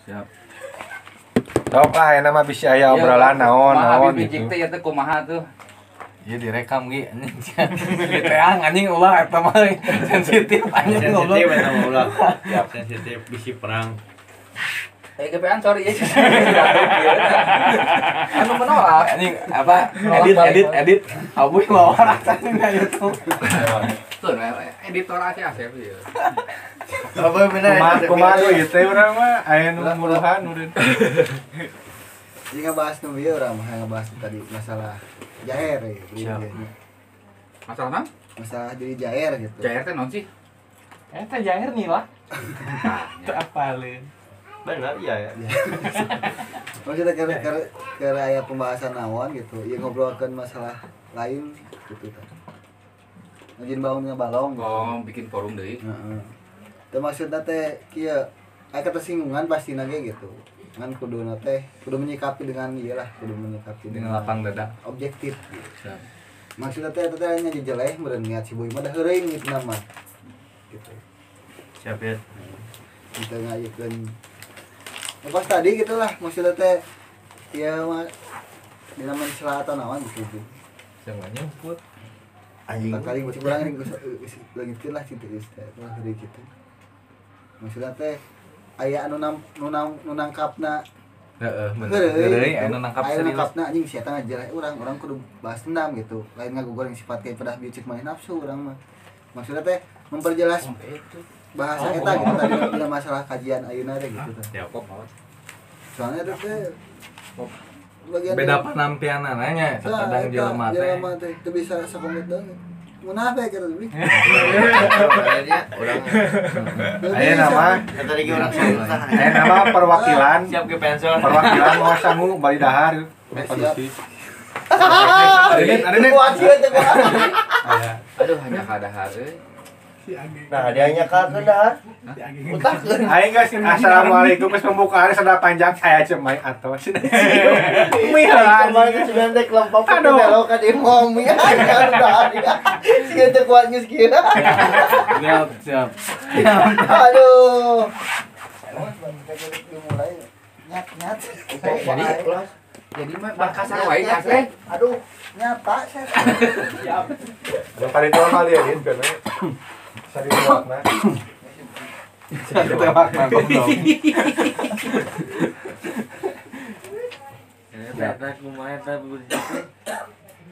Siap. Sok lah ya nama bisa aya obrolan naon gitu. Teh teh kumaha tuh? Iya direkam ge anjing. Diteang anjing ulah eta mah sensitif anjing ngobrol. Sensitif eta mah ulah. Siap sensitif bisi perang. GPN sorry ya. Anu menolak. Anjing apa? Edit. Abuy mau rasain na YouTube. Tuh editor aja Asep ieu. Apa bener? Kumaha ieu teh urang mah aya nu muluhan udah. Jadi ngebahas nu ieu urang mah ngebahas tadi masalah jair ya. Masalah naon? Masalah jadi jair gitu. Jair teh naon sih? Eta jair nih lah. Teu apaleun. Benar iya ya. Maksudnya ke aya pembahasan naon gitu. Ieu ngobrolkeun masalah lain gitu kan. Ngajin bangun balong gitu. Oh, bikin forum deui. Heeh. Teh maksudna teh kieu aya ketersinggungan pasti ge gitu. Kan kudu menyikapi dengan iyalah, kudu menyikapi Dengan lapang dada. Objektif gitu. Siap. Maksudnya teh nya jeleh meureun niat si boy mah da heureung gitu nama. Gitu. Siap ya. Kita ngajukeun pas tadi gitulah maksudnya teh ya mah dina mencela atau naon gitu. Jangan nyumput. Anjing kali masih kurang ring lagi lah cinta teh lah dari gitu. Maksudnya teh aya anu nangkapna Heeh, bener. Deui anu nangkap aya serius. nangkapna anjing sia teh ngajeleh urang kudu bahas dendam gitu. Lain ngagugureng sifat kayak pedah bieu cek main nafsu urang mah. Maksudnya teh memperjelas bahasa eta gitu tadi dalam masalah kajian ayeuna teh gitu teh. Ya kok. Soalnya teh bagian Beda penampilan nanya kadang jelema teh. Jelema teh teu bisa sakomet banget. Munafik eta teh. Kayaknya urang Aya nama tadi ge urang susah. aya nama perwakilan Siap ge pensiun. perwakilan mau sangu bari dahar produksi. Ada kuat sih teh. Aduh hanya kadahar euy. Nah, dia nya ka dahar. Utakeun. Aing geus assalamualaikum geus pembukaan sada panjang saya cemai atos. Mie kemarin sudah teh kelompok ke belok ka di momi aya dahar. Sieun teh kuat geus kieu. Siap. Aduh. Mulai nyat. Jadi mah kasar wae nya teh. Aduh, nyata saya. Yang paling normal ya ini kan. Sari wakna. Sari wakna goblok. Eta kumaha eta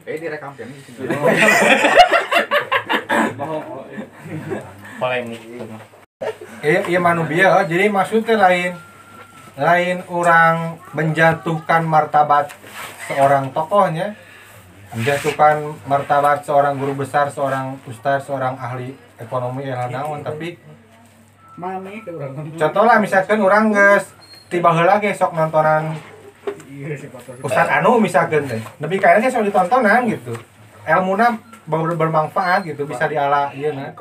Direkam kan di sini. polemik. Iya manubia, jadi maksudnya lain orang menjatuhkan martabat seorang tokohnya, menjatuhkan martabat seorang guru besar, seorang ustaz, seorang ahli ekonomi naon, tapi contoh lah misalkan orang geus tiba heula ge sok nontonan Ustaz Anu misalkan teh. Tapi kayaknya sok ditontonan gitu. Ilmuna bermanfaat gitu, bisa diala ieu na.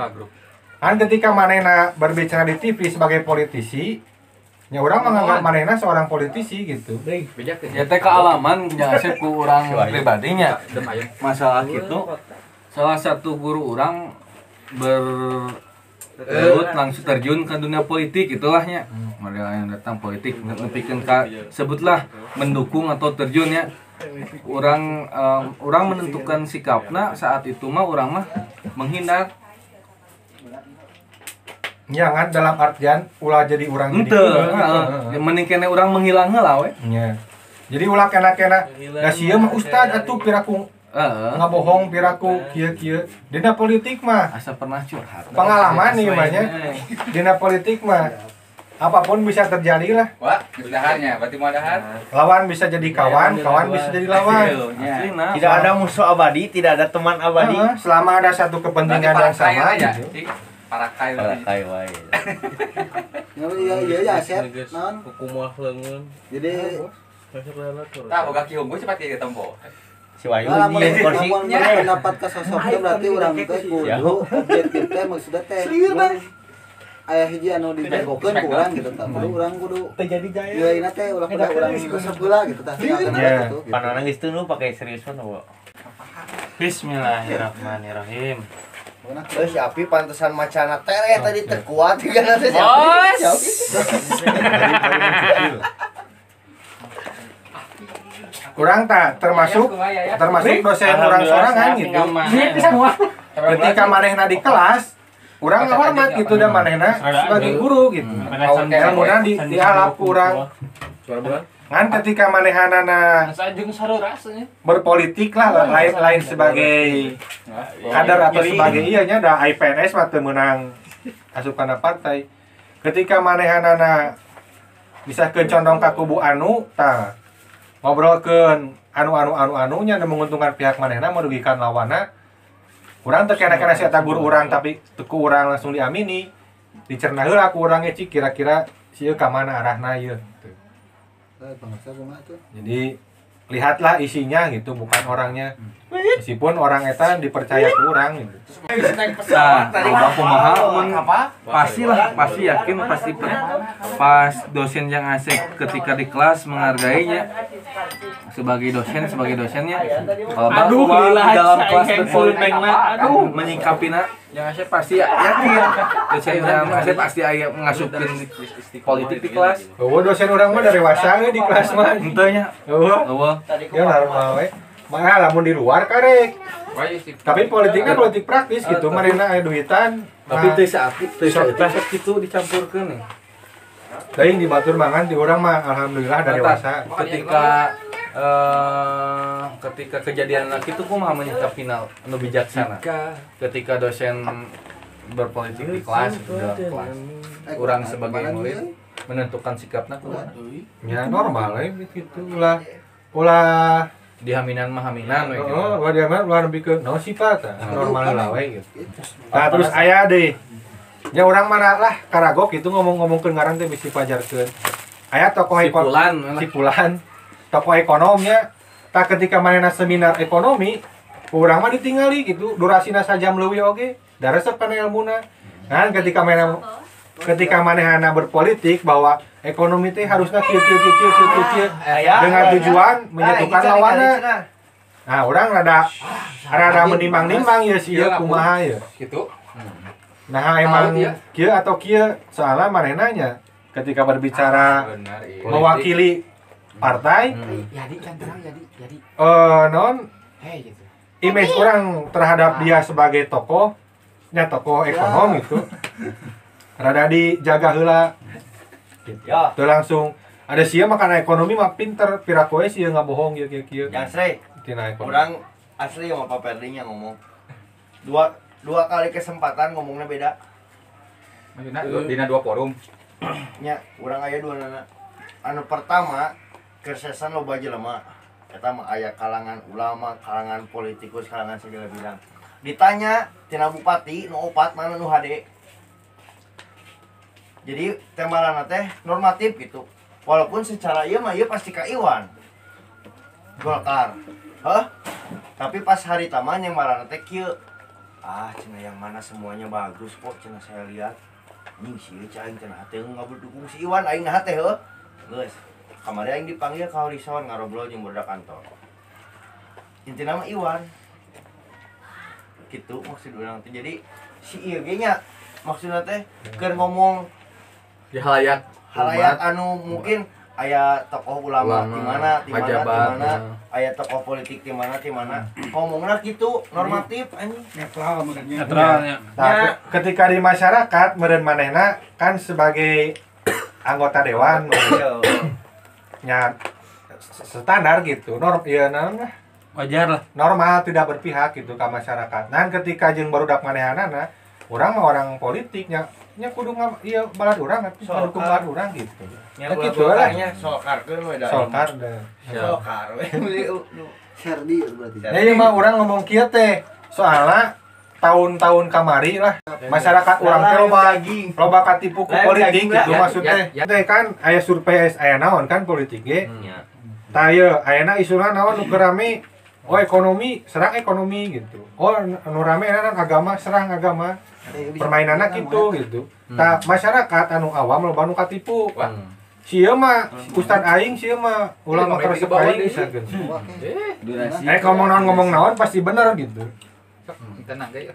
Kan ketika manehna berbicara di TV sebagai politisi, ya orang menganggap manehna seorang politisi gitu. Ya teh kealaman jasep ku urang pribadinya. Masalah kitu salah satu guru urang langsung terjun ke dunia politik itulahnya. Model yang datang politik nepikeun ka sebutlah mendukung atau terjunnya. Urang menentukan sikapna saat itu mah urang mah menghindar. Jangan dalam artian ulah jadi urang jadi. Henteu, mending kene urang menghilang heula we. Nya. Jadi ulah kena-kena da sieu mah ustad atuh piraku ngabohong piraku kieu-kieu. Dina politik mah Asa pernah curhat. pengalaman nih mah nya. Dina politik mah apapun bisa terjadi lah. Wah, daharnya, berarti mau dahar. Lawan bisa jadi kawan, kawan bisa jadi lawan. Aslina. Tidak ada musuh abadi, tidak ada teman abadi. Selama ada satu kepentingan yang sama gitu. Parakai wae. Iya ya Asep. Naon? Kumaha leungeun. Jadi tah boga ki unggul cepat kieu tempo. Si Wayu lamun nyieu kursi. pendapat ka sosoknya berarti urang teh kudu objektif teh maksudnya teh. Aya hiji anu dijagokeun ku urang gitu tah. Urang kudu teh jadi jaya. Ya ina teh ulah kudu urang resep heula gitu tah. Panana geus teu nu pake seriusan we. Bismillahirrahmanirrahim. Si Api pantesan macana tere tadi terkuat kan nanti si Api. orang tak termasuk dosen orang sorangan gitu. Ketika manehna di kelas, orang hormat gitu dan manehna sebagai guru gitu. Ilmuna dialap kurang. Kan ketika manehanana berpolitik lah lain sebagai kader atau sebagai ianya da IPNS mah teu meunang asupana partai. Ketika manehanana bisa condong ka kubu anu tah ngobrolkeun anu-anunya dan menguntungkan pihak manehna merugikan lawanna. Urang teu kena-kena si eta guru urang tapi teu ku urang langsung diamini. Dicerna heula ku urang cik kira-kira sieu ka mana arahna ieu. Jadi lihatlah isinya gitu, bukan orangnya. Meskipun orang eta dipercaya ke orang gitu. Nah, kumaha pasti yakin pasti pas dosen yang asik ketika di kelas menghargainya sebagai dosennya di dalam kelas berpolitik menyikapinya yang asik pasti yakin dosen yang asik pasti aya ngasupkeun politik di kelas. Dosen orang mah dari wasa di kelas mah. Henteu nya. Ya normal we. Mah lamun di luar karek. Tapi politiknya politik praktis gitu, marina aya duitan. Tapi teu saakit kitu dicampurkeun nih. Teuing di batur mangan di urang mah alhamdulillah dari wasa. Ketika kejadian kitu kumaha menyikapina anu bijaksana. Ketika dosen berpolitik di kelas urang sebagai murid menentukan sikapna kumaha. Ya normal we gitu ulah dihaminan mah haminan we gitu. Oh, dia mah ulah nebikeun naon sifat normal lah we gitu. Nah, terus aya deui. Nya urang mana lah karagok itu ngomong-ngomongkeun ngaran teh bisi pajarkeun. Aya tokoh sipulan tokoh ekonomnya tak ketika manehna seminar ekonomi urang mah ditinggali gitu durasina sajam leuwih oge da resep kana ilmuna. Nah, ketika manehna berpolitik bahwa ekonomi teh harusnya kieu dengan tujuan menyatukan lawanna. Nah, urang rada menimbang-nimbang ya sih kumaha ya. Gitu. Nah, emang kieu atau kieu soalnya manehna nya ketika berbicara mewakili partai. Jadi kan terang jadi. Non gitu. image orang terhadap dia sebagai tokoh ekonom itu rada dijaga heula. Ya. Tuh langsung ada sia makan ekonomi mah pinter pirakoe sia enggak bohong kieu. Yang sre. Orang asli sama Pak Perdinya ngomong. Dua kali kesempatan ngomongnya beda. Maksudna dina dua forum. Nya, urang aya dua nana. Anu pertama, kersesan loba jelema. Eta mah aya kalangan ulama, kalangan politikus, kalangan segala bidang. Ditanya tina bupati nu opat mana nu hade. Jadi tembalana teh normatif gitu. Walaupun secara ieu mah ieu pasti ka Iwan. Golkar. Hah? Tapi pas hari taman yang marana teh kieu. Cina yang mana semuanya bagus kok cina saya lihat. Nih si aing cenah teh enggak berdukung si Iwan aing nah teh heuh. Geus. Kamari aing dipanggil ka Horizon ngarobrol jeung budak kantor. Intina mah Iwan. Gitu maksud urang teh. Jadi si ieu ge nya maksudna teh keur ngomong di halayak anu mungkin aya tokoh ulama di mana aya tokoh politik di mana ngomongna gitu normatif anjing netralnya. Nah, ketika di masyarakat meureun manehna kan sebagai anggota dewan nya standar gitu wajar lah normal tidak berpihak gitu ke masyarakat. Nah, ketika jeung barudak manehanana urang mah orang politiknya kudu ieu balad urang atuh dukung balad urang gitu. Nya kitu lah nya solkarkeun we da. Solkar we. Serdi berarti. Ya ieu mah urang ngomong kieu teh soalna tahun-tahun kamari lah masyarakat urang teh loba katipu ku politik gitu maksudnya. Teh kan aya survei aya naon kan politik ge. Tah ieu ayeuna isuna naon nu rame ekonomi serang ekonomi gitu. Nu rame agama serang agama. Permainanna gitu. Tah masyarakat anu awam loba nu katipu. Sieu mah ustad aing sieu mah ulama terus aing sageun. Ngomong naon pasti bener gitu.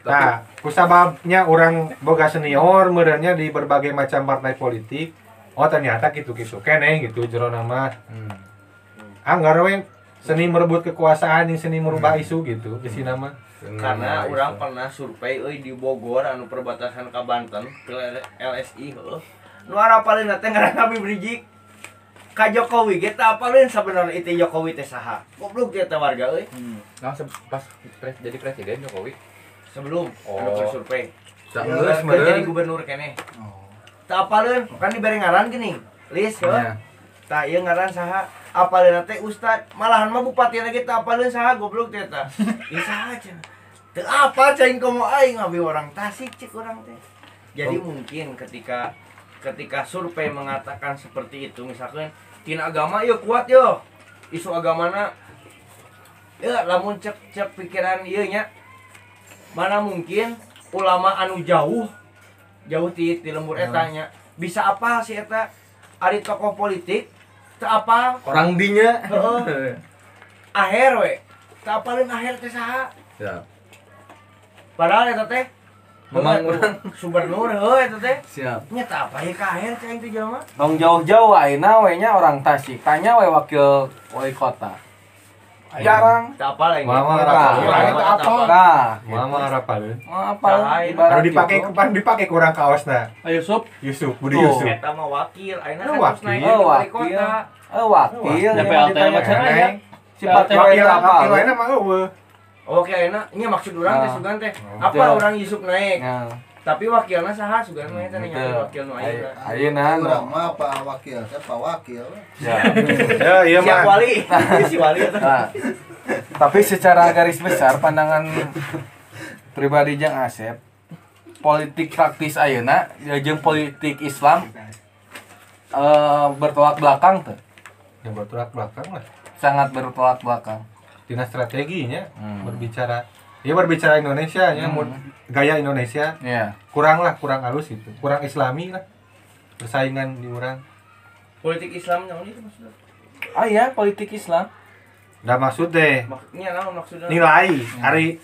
Nah, kusababnya orang boga senior meureunnya di berbagai macam partai politik. Oh ternyata gitu-gitu keneh gitu jero nama. Anggar we seni merebut kekuasaan yang seni merubah isu gitu di sini nama. Karena orang pernah survei di Bogor anu perbatasan ka Banten ke LSI heuh. Nu arapaleun teh ngaranna Habib Rizik. Ka Jokowi ge teh apaleun sabenerna itu Jokowi teh saha. Goblok dia teh warga euy. Nah, pas jadi presiden Jokowi. Sebelum anu survei. Geus Jadi gubernur keneh. Tah apaleun kan dibere ngaran gini. List heuh. Tah ieu ngaran saha? Apaleun teh ustad, malahan mah bupati lagi teh apaleun saha goblok teh tah. Ieu saha cenah. Teu apa cing komo aing abi orang Tasik cik urang teh. Jadi mungkin ketika survei mengatakan seperti itu, misalkan tina agama yuk kuat yo. Isu agamana ya lamun cek pikiran ieu nya. Mana mungkin ulama anu jauh ti lembur eta nya. Bisa apa sih eta ari tokoh politik teu apa orang dinya. Heeh. Aher we. Teu apaleun aher teh saha? Ya. Padahal eta teh Memang urang gubernur heuh eta teh. siap. Nya teu apa ieu ka aher cai teh jelema. Tong jauh-jauh ayeuna we nya orang Tasik, tanya we wakil wali kota. Jarang. Teu apa lah ini. Mama Nah, Mama harapaleun. apa? Baru dipakai kurang kaosna. Yusuf Budi Tuh. Yusuf. Eta mah wakil, ayeuna Oh, kan terus wakil. naik wali kota. Wakil. Ya, PLT mah cenah ya. Sifat Wakil lain mah eueuh. Oke, ayeuna nya maksud urang teh sugan teh. Apa Betul. urang Yusuf naik? Ya. Tapi wakilna saha sugan mah eta nya wakil nu ayeuna. Ayeuna Urang mah Pak Wakil, saya Pak Wakil. ya. Ya, iya Siap mah. wali. Si wali eta. Nah, tapi secara garis besar pandangan pribadi jeung Asep, politik praktis ayeuna jeung politik Islam bertolak belakang tuh. Yang bertolak belakang lah. Sangat bertolak belakang. Tina strateginya berbicara Indonesia nya gaya Indonesia Iya. kurang halus itu. Kurang islami lah. Persaingan di urang. Politik Islam naon itu maksudnya? Ah ya, politik Islam. Da maksud teh Maksudnya naon maksudnya? nilai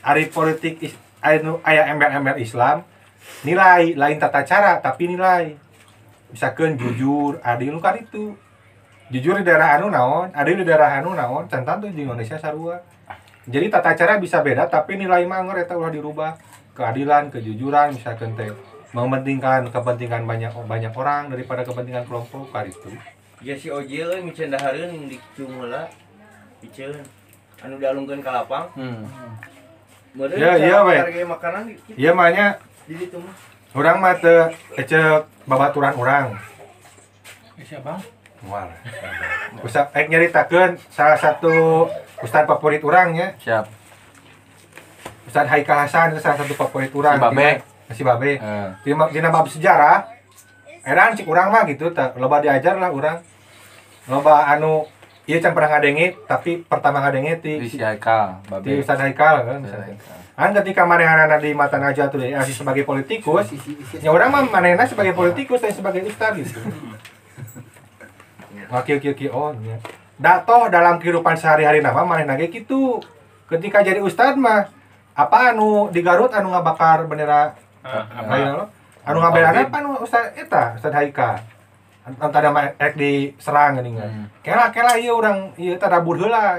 ari politik aya embel-embel Islam nilai lain tata cara tapi nilai misalkan jujur adil kan itu jujur di daerah anu naon adil di daerah anu naon cantan tuh di Indonesia sarua jadi tata cara bisa beda tapi nilai mangger eta ulah dirubah keadilan kejujuran misalkan teh mementingkan kepentingan banyak orang daripada kepentingan kelompok kan itu Ya si Ojil euy micen dahareun di cung heula. Piceun anu dialungkeun ka lapang. Meureun Ya, we. harga makanan gitu. ieu mah nya Di ditu mah. urang mah teu ecek babaturan urang siapa? Mual. Ustaz nyaritakeun salah satu ustaz favorit urangnya, Siap. Ustaz Haikal Hasan itu salah satu favorit urang. Si Babe. Si Babe. Heeh. Dina bab sejarah, edan cik urang mah gitu, loba diajar lah urang. Loba anu ieu can pernah ngadenge, tapi pertama ngadenge Di ti Haikal, ti Ustaz Haikal kan. Kan ketika manehanana di mata Najwa tuh asih sebagai politikus, ya urang mah manehna sebagai politikus dan sebagai ustaz gitu. Wakil oh nya. Datoh dalam kehidupan sehari-hari nama manehna ge kitu. Ketika jadi ustad mah apa anu di Garut anu ngabakar bendera anu ngabelana apa anu ustad eta Ustad Haika. Anu tadi mah rek diserang geuning kan. Kela ieu urang ieu teh rabur heula.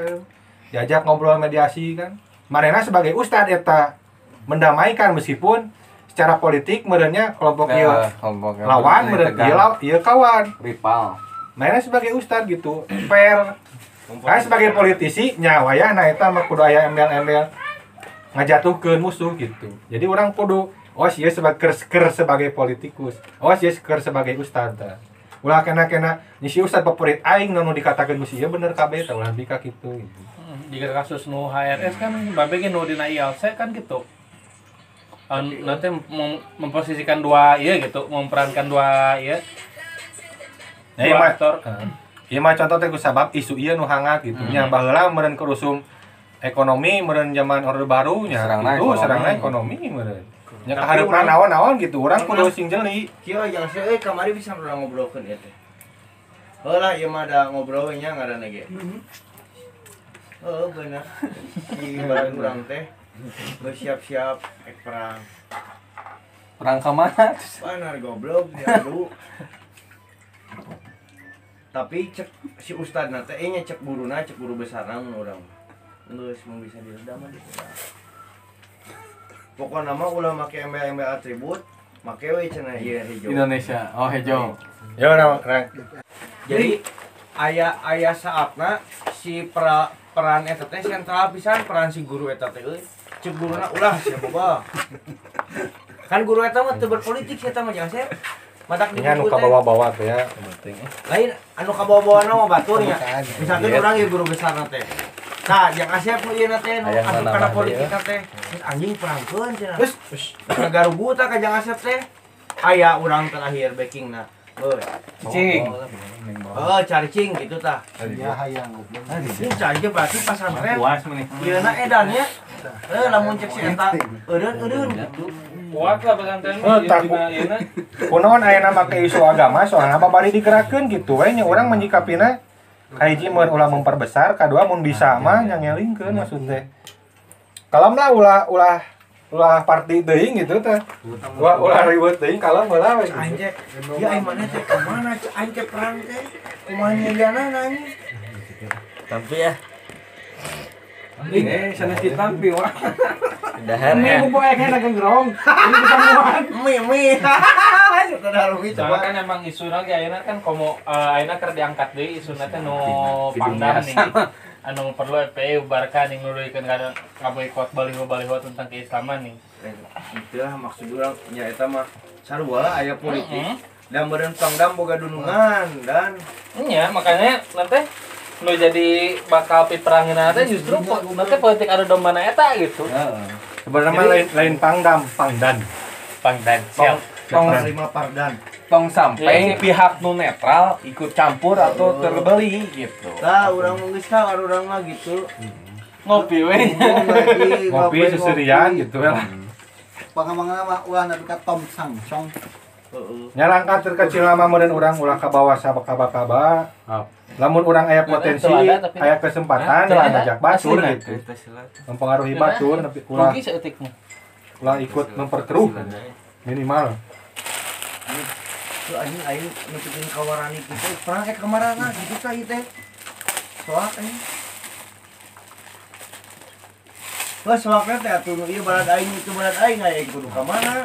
Diajak ngobrol mediasi kan. Manehna sebagai ustad eta mendamaikan meskipun secara politik merenya kelompok ieu lawan meureun ieu kawan. rival. Mainnya sebagai ustad gitu, fair. Kan sebagai politisi nyawa nah eta mah kudu aya embel-embel ngajatuhkeun musuh gitu. Jadi orang kudu sieun sebagai politikus. Sieun sebagai ustad tah. Ulah kena si ustad favorit aing nu dikatakeun ku ieu bener kabeh tah ulah bika kitu gitu. Jika kasus nu HRS kan babe ge nu dina ILC kan gitu. Nanti memposisikan dua gitu, memerankan dua Nah, aktor. Ieu mah contoh teh ku sabab isu ieu nu hangat gitu. Nya baheula meureun kerusum ekonomi meureun zaman Orde Baru nya itu sarangna ekonomi meureun. Nya kahareupan naon-naon gitu, urang kudu sing jeli. Kieu jeung euy kamari bisa urang ngobrolkeun ieu teh. Heula ieu mah da ngobrol we nya ngaranna ge. Bener. Di badan urang teh geus siap-siap ek perang. Perang ka mana? Panar goblok diadu. tapi cek si ustad nanti nya cek guru besar namun orang geus mau bisa diredam mah pokoknya mah ulah make embel-embel atribut make we cenah ieu hijau Indonesia. Oh, hijau. Ya orang jadi aya saatna si peran eta teh sentral pisan peran si guru eta teh euy cek guruna ulah sia boba kan guru eta mah teu berpolitik sia eta mah jeung sia matak ini anu kabawa-bawa teh ya Penting. lain anu kabawa-bawa mah baturnya misalkan orang ya guru besar teh nah yang Asep nu ieu teh nu Aya anu mana kana mah politik ieu. teh anjing perangkeun cenah geus garugu tah ka Jang Asep teh aya urang terakhir backingna Cing. cari cing gitu tah Ya hayang goblok. ini aja berarti pasantren Puas mah nih. ieuna edannya lamun cek si eta eureun gitu Kuat lah pesantren takut. ieu kunaon aya nama ke isu agama soalnya babari digerakkeun gitu we nya urang menyikapina kahiji mun ulah memperbesar kadua mun bisa mah nyangelingkeun maksud teh kalem lah ulah party teuing gitu teh ulah ribet teuing kalem heula we aing teh ya aing mana teh ka mana aing teh perang teh kumaha nyegana anjing Tapi ya. Sana ditampi wah. Dahar ini ya. ku poe kana gengrong ini ketemuan mi sudah lebih Soalnya coba kan emang isuna ge ayeuna kan komo ayeuna keur diangkat deui isuna teh nu pandang nih. Anu perlu FPI ubarkan yang nuluykeun kana ngaboikot baliho-baliho tentang keislaman nih. itulah maksud urang nya eta mah sarua aya politik dan meureun Pangdam boga dunungan dan Iya, makanya nanti nu jadi bakal piperangina teh justru nanti politik adu domba eta gitu. sebenarnya mah lain pangdan Pangdan. Tong terima pardan tong sampai pihak nu netral ikut campur atau terbeli gitu. tah urang mah geus ka urang mah gitu Ngopi we. ngopi seserian gitu ya Pangamangna mah ulah nepi ka Tom Sangsong. heeh nya langkah terkecil lama meureun urang ulah kabawa sabakaba lamun urang aya potensi aya kesempatan ngajak batur gitu mempengaruhi batur tapi ulah Rugi seeutik mah. ulah ikut memperkeruh minimal tuh anjing aing nutukeun kawarani kitu perang kamarana gitu tah ieu teh soak anjing wah soakna teh atuh nu ieu balad aing itu balad aing aya kudu ka mana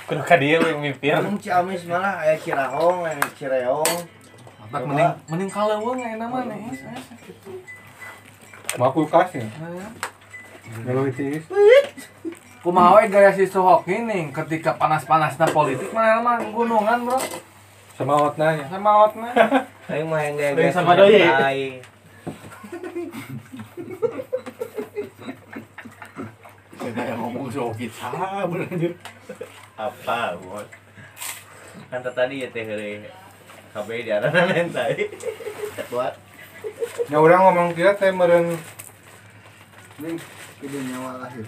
Kudu ka dieu we mimpi. Lamun Ciamis malah aya Cirahong aya Cireong Mending kaleuweung enak mah nih. mau kulkas ya ngeluh tiis Kumaha we gaya si Sohok ini ketika panas-panasna politik mah gunungan, Bro. semaotna ya Sama outna. aing mah yang Aing sama doi. aing Kayak ngomong Sohok sabar anjir. apa buat kan tadi ya teh heureuy kabeh diarana nentai buat nya urang ngomong kieu teh meureun Ning kieu nyawa lahir.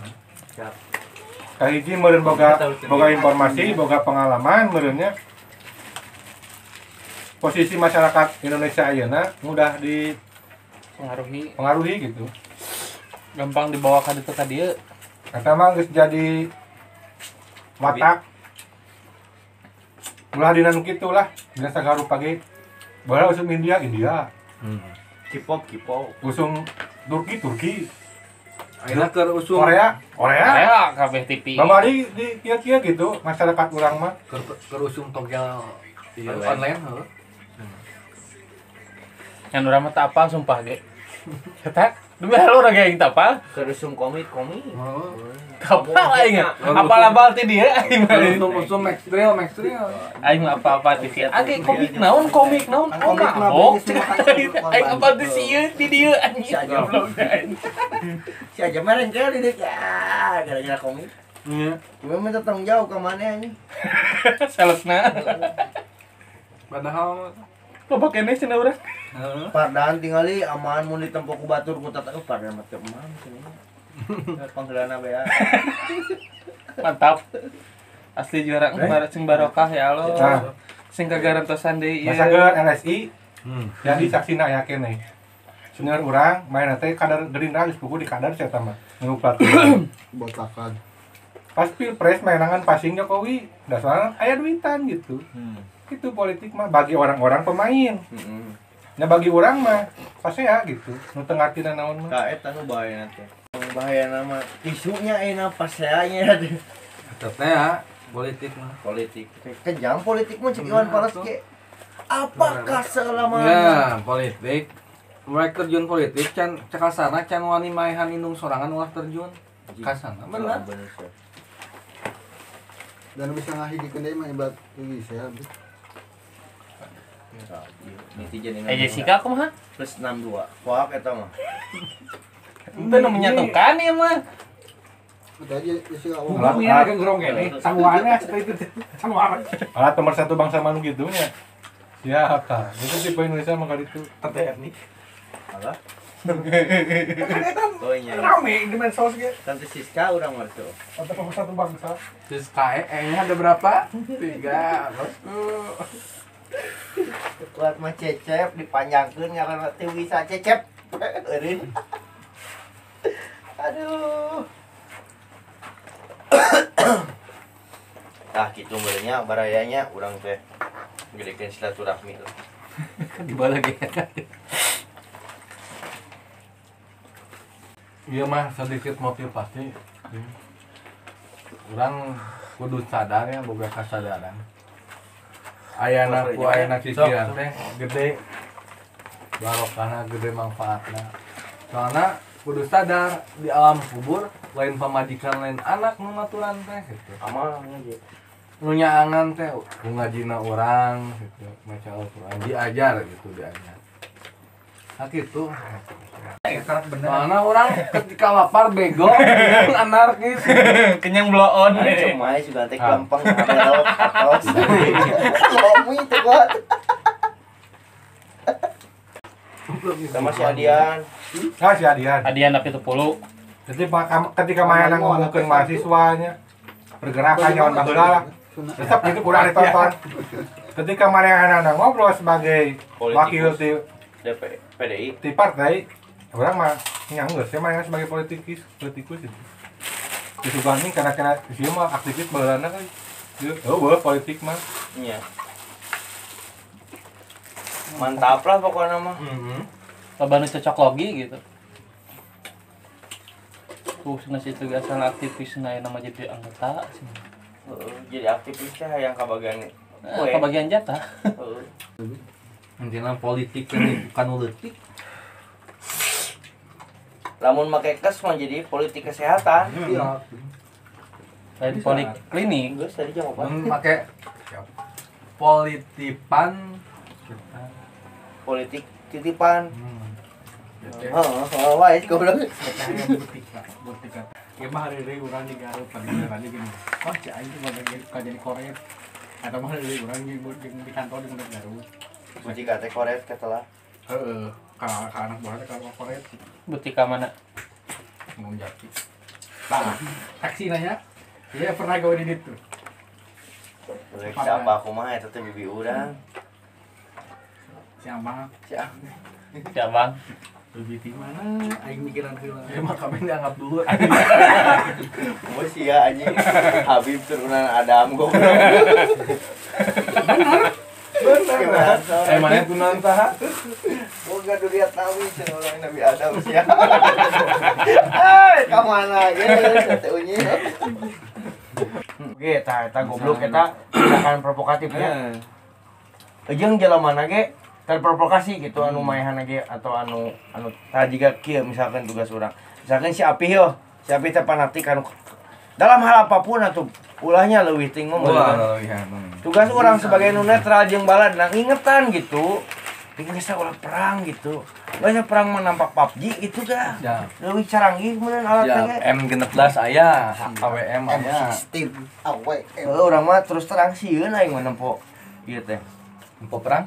kahiji meureun boga informasi boga pengalaman meureunnya posisi masyarakat Indonesia ayeuna mudah Pengaruhi gitu gampang dibawa ka ditu ka dieu. eta mah geus jadi watak ulah dina nu kitu lah dina sagarupa ge baheula usum India K-pop usum Turki Ayeuna keur usung Korea Aya kabeh TV. babari di kieu-kieu gitu masyarakat urang mah keur usung togel online heuh. Yang urang mah teu apal sumpah ge. Eta demi halo urang ge aing teu apal. kerusum komik Kapal aing. Apal-apal ti dieu aing mah. Usum Max Drill. Aing mah apa-apa ti dieu. Age komik naon? Komik mah Oh, beugeus mah aing apa ti sieu ti dieu anjing. si aja meren kaya di dieu ya gara-gara komik Iya. gue minta tanggung jawab ke mana ini Salesna. Padahal mah Loba keneh cenah urang. heeh. Pardan tinggali aman mun ditempo ku batur ku tata Pardan mah teu aman cenah panggeulana bea Mantap. Asli juara sing barokah ya Allah. Nah. Sing kagarantosan deui ieu. masageun LSI jadi saksina yakin nih senior urang main teh kadar Gerindra geus pugu di kadar saya mah nu pelatihan Botakan. pas pilpres mainangan passing Jokowi dasarnya aya duitan gitu Itu politik mah bagi orang-orang pemain. Heeh. Nah bagi orang mah pasea gitu. Nu teu ngartina naon mah. Ka eta nu bahaya teh. Bahaya nama isunya paseanya Teteh ya politik mah. politik. Kejam politik mah cek Iwan Fals ge. Apakah selamanya? Ya, politik. Mulai terjun politik can cekasana can wani maehan indung sorangan ulah terjun. Kasana bener. Dan bisa ngahidikeun deui mah ibarat bisa ya. Netizen Jessica kumaha? plus 62. Kuak eta mah. Itu nu menyatukan ya mah. Udah aja sih enggak Alat, Punya kan gerong kene. Samuana seperti itu. Samuana. alat nomor satu bangsa manu gitu nya. Siap tah. Itu tipe Indonesia mah kali itu. Tete etnik. Alah. Kan eta Oh iya. rame di medsos ge. Tante Siska urang marto. Alat nomor satu bangsa. Terus nya ada berapa? 3. Bosku. Kuat mah cecep dipanjangkeun ngaranna teh bisa cecep. Eureun. Aduh. Tah kitu beulenya barayanya urang teh ngedikeun silaturahmi. Di bawah lagi. Iya mah sedikit motivasi. Orang kudu sadar ya boga kasadaran. Ayana ku ayana pikiran teh gede. Barokahna gede manfaatna. Soalna kudu sadar di alam kubur lain pamajikan lain anak nu maturan teh gitu. Amal ngaji. Nu nyaangan teh ku ngajina urang gitu. Maca Al-Qur'an diajar gitu diajar. Sakitu. Soalna orang ketika lapar bego anarkis Kenyang bloon. Cuma juga teh gampang ngambil atos. Ngomong itu kuat. Sama si Adian. Ah si Adian. Hadiah tapi 10. Jadi ketika Mayana ngomongkeun mahasiswanya pergerakan nyawan baheula lah. Tetap itu kurang ditonton. Ketika Mayana ngobrol sebagai wakil di PDI. partai, orang mah nyanggeus ya Mayana sebagai politikus itu. Itu nih karena dia mah aktivis baheulana kan. Oh, boleh politik mah. Iya. Mantap lah pokoknya mah. Loba nu cocok logi gitu. Tuh cenah situ asal aktivis na nama jadi anggota. Jadi aktivisnya yang kebagian Kebagian jatah. intinya politik kan bukan politik. Lamun make kes mah jadi politik kesehatan. Iya. Kayak di poliklinik. Geus tadi jawaban. Pakai politipan kita. Politik titipan. Heeh, wae goblok. Butik. Ya mah hari urang di Garut tadi gini. Oh, cai aing mah jadi korek. Atau mah hari urang di kantor di Garut. Muji kate koret katalah. Heeh, ka anak buahnya ka korek Butik ka mana? ngomong jati. Nah, taksi nanya. Iya pernah gawe di ditu. Rek siapa aku mah eta teh bibi urang. Siapa? Siapa? Ya bang. Lebih di mana? Aing mikiran heula. Ya mah kami dianggap dulu. Bos ya anjing. Habib turunan Adam goblok. Benar. Mana tunan saha? Boga duriat nabi cenah urang Nabi Adam sia. Ka mana ge teh unyi. Oke, eta goblok eta tindakan provokatifnya. Jeung jelemana ge terprovokasi gitu anu maehan ge atau anu tah jiga kieu misalkan tugas urang. Misalkan si Apih yo, si Apih teh fanatik anu dalam hal apapun atuh ulahnya leuwih ting mah. Tugas orang sebagai nu netral jeung balad nang ingetan gitu. Biasa ulah perang gitu. Banyak perang mah nampak PUBG gitu dah. Ya. Leuwih caranggih meureun alatna ge. Ya, M16 aya, AWM aya. Steve awe. Urang mah terus terang sieun aing mah nempo ieu teh. Empo perang?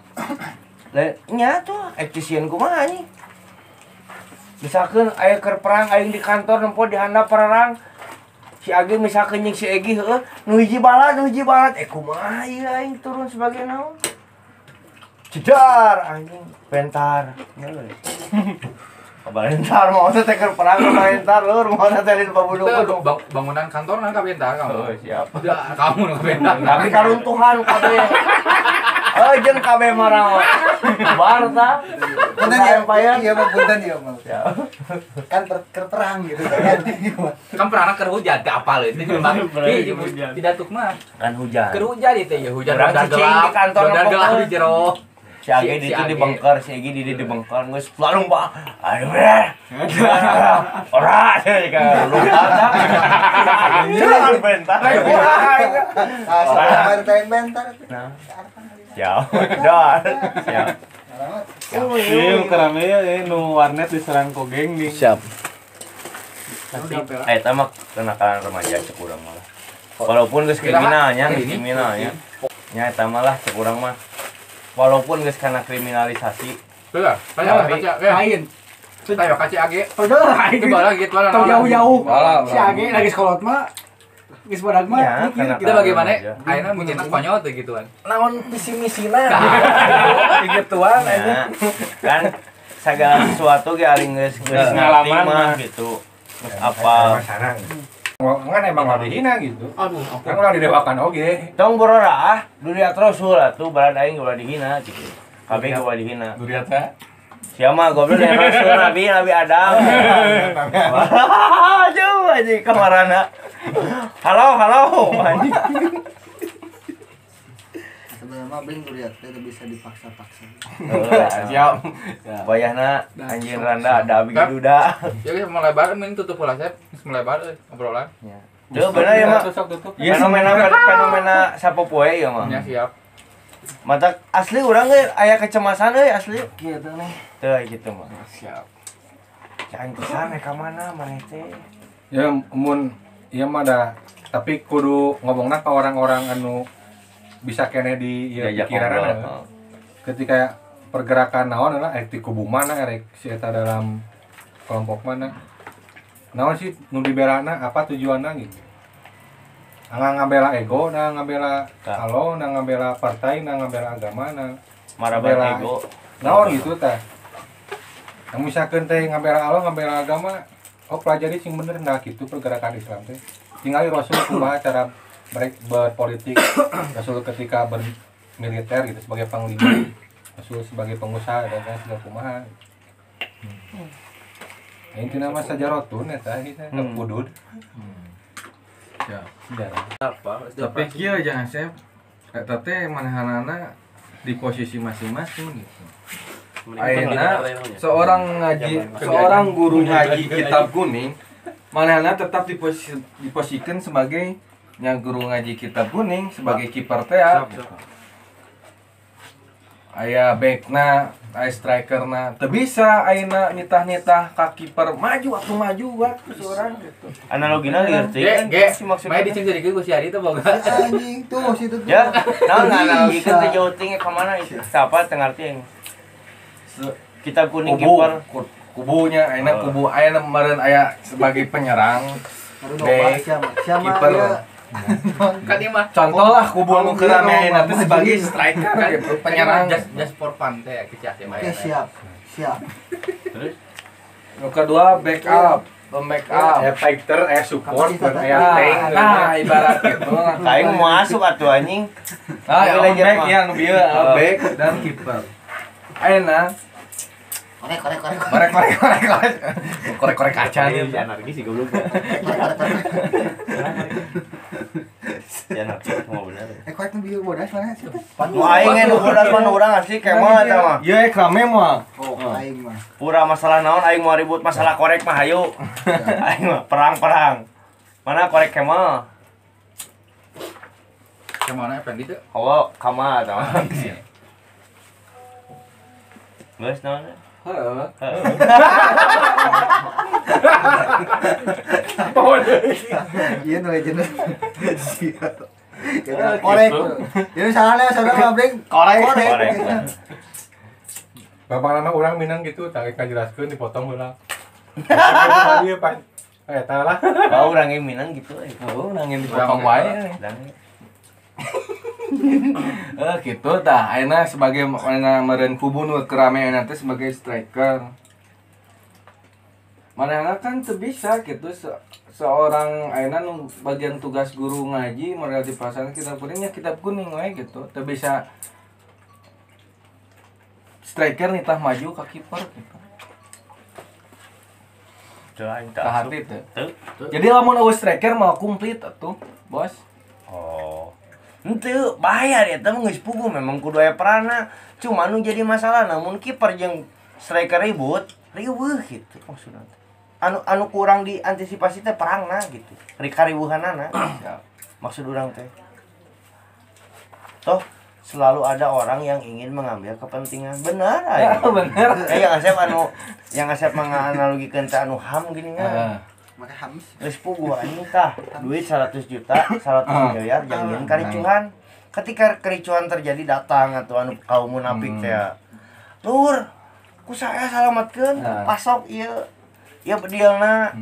Lah nya tuh efisien kumaha anjing. Misalkan aya keur perang aing di kantor nempo di handap perang. Si Agi misalkan jeung si Egi heueuh nu hiji balad kumaha ieu aing turun sebagai naon? Jedar anjing bentar. Kabarentar mau teh keur perang kabarentar lur mau teh di pabuduk. Bangunan kantor nang ka bentar kamu. Oh, siap. Kamu nang ka bentar. Tapi karuntuhan kabeh. Oh, jeung kabeh marang. Bar ta. Punten ya, iya mah punten ya mah. Kan perang gitu kan. Kan pernah keur hujan teh apal itu memang. Tidak tuk mah. Kan hujan. Keur hujan itu ya hujan Urang rada cicing di kantor rada gelap di jero. Si Age itu dibengkar, si Age di dibengkar, geus lalu Pak. Aduh. Ora kan lupa. Jangan bentar. Sabar teh bentar. Nah. Siap. Dor. Siap. Ieu kerame nu warnet diserang ku geng nih. Siap. Tamak kenakalan remaja cek urang malah. Walaupun geus kriminalnya, kriminalnya. Nya eta malah cek urang mah. Walaupun geus kana kriminalisasi. Betul. Lain. Ayo kasih Age. Itu Coba gitu lah. Tong jauh-jauh. Si Age lagi sekolot mah geus badag mah. Kita bagaimana? Ayeuna mungkin Spanyol tuh gituan. Naon misi-misina. Gituan aja. Kan segala sesuatu ge ari geus ngerti mah gitu. Terus apa? Kan emang ulah dihina gitu. Kan ulah didewakan oge. Tong borora duriat rasul atuh barat aing ulah dihina gitu. Kabeh ulah dihina. Duriat teh. Sia mah goblok yang rasul Nabi Adam. Jauh aja kamarana. Halo anjing. Sebenarnya bing lihat teh bisa dipaksa-paksa. Siap. Bayahna anjing randa ada abi duda. Ya geus melebar mending tutup ulah Sep. Geus melebar obrolan. Tuh bener ya mah. Tutup. Fenomena sapopoe ya mah. Ya siap. Mata asli urang ge aya kecemasan euy asli. Kieu teh nih. Teu gitu mah. Siap. Jangan kesana ka mana maneh teh. Ya mun ieu mah da tapi kudu ngomongna ka orang-orang anu bisa kene di ieu pikiranna. Ketika pergerakan naon lah di kubu mana erek si eta dalam kelompok mana. Naon sih nu dibelana apa tujuanna gitu. Ngabela ego, ngabela halo, ngabela partai, ngabela agama, marabela ego. Naon gitu teh. Yang misalkan teh ngabela Allah, ngabela agama, pelajari sing bener nah gitu pergerakan Islam teh. Tinggali Rasul kumaha cara mereka berpolitik, Rasul ketika bermiliter gitu sebagai panglima, Rasul sebagai pengusaha dan segala kumaha. Intinya mah sajarotun eta kita kudud. Ya, tapi kieu jangan Sep. Eta teh manehana di posisi masing-masing gitu. Ayeuna seorang guru ngaji kitab kuning, manehana tetap diposisikan sebagai yang guru ngaji kitab kuning sebagai kiper teh. Aya backna, aya strikerna, teu bisa ayeuna nitah-nitah ka kiper maju atuh maju buat seorang gitu. Analogina ngerti kan si maksudnya main dicengkeurikeun ku si Ari teh boga. Anjing tuh situ tuh. Ya, naon analogikeun teh jauting ka mana itu? Siapa teu ngarti yang kitab kuning kiper kubunya ayeuna kubu ayeuna meureun aya sebagai penyerang. Kiper. Kan ieu mah Contoh lah kubu anu kerame nanti sebagai striker gitu, penyerang. Just for fun teh kieu teh mah. Oke, siap. terus Yang kedua backup, fighter, support, tank. Nah, ibarat gitu. aing mau masuk atuh anjing. Yang back yang bieu back dan kiper. Ayeuna korek kaca nih. Anarki sih goblok. Ya anarki mau bener. Korek nu bieu bodas mana sih? Mau aing nu bodas mah urang asli kemah eta mah. Ieu krame mah. Oh, aing mah. Pura masalah naon aing mau ribut masalah korek mah hayu. Aing mah perang. Mana korek kemah? Kemana Effendi teh? Hawa kama eta mah. Geus naon? Heeh. Iya nu legend. Korek. Ini salahnya saudara Bring. Korek. Bapak anak orang Minang gitu, tak kajelaskeun dipotong heula. Dia pas eta lah. Oh, urang ge Minang gitu euy. Oh, nangin dipotong wae. Gitu tah ayeuna sebagai mana meureun kubu nu kerame nanti sebagai striker. Manehna kan teu bisa gitu seorang ayeuna nu bagian tugas guru ngaji model di pasar kitab kuningnya kitab kuning we gitu. Teu bisa striker nih tah maju ke kiper gitu. Teu aing teu Ke asup. hati teh. Teu. Jadi lamun eueuh striker mah komplit atuh, Bos. Oh. Henteu bahaya dia teh geus puguh memang kudu aya peranna. Cuma nu jadi masalah namun kiper jeung striker ribut, riweuh gitu maksudna. Anu kurang diantisipasi teh perangna gitu. Karibuhanana. Maksud urang teh. Toh selalu ada orang yang ingin mengambil kepentingan. Benar Ya, aya. bener. Yang asep menganalogikeun teh anu ham gini Heeh. Maka hamis. Geus puguh anjing tah. Duit 100 juta, 100 miliar jangan kericuhan. Ketika kericuhan terjadi datang atau anu kaum munafik teh. Lur, ku saya salametkeun pasok ieu. Ieu bedielna.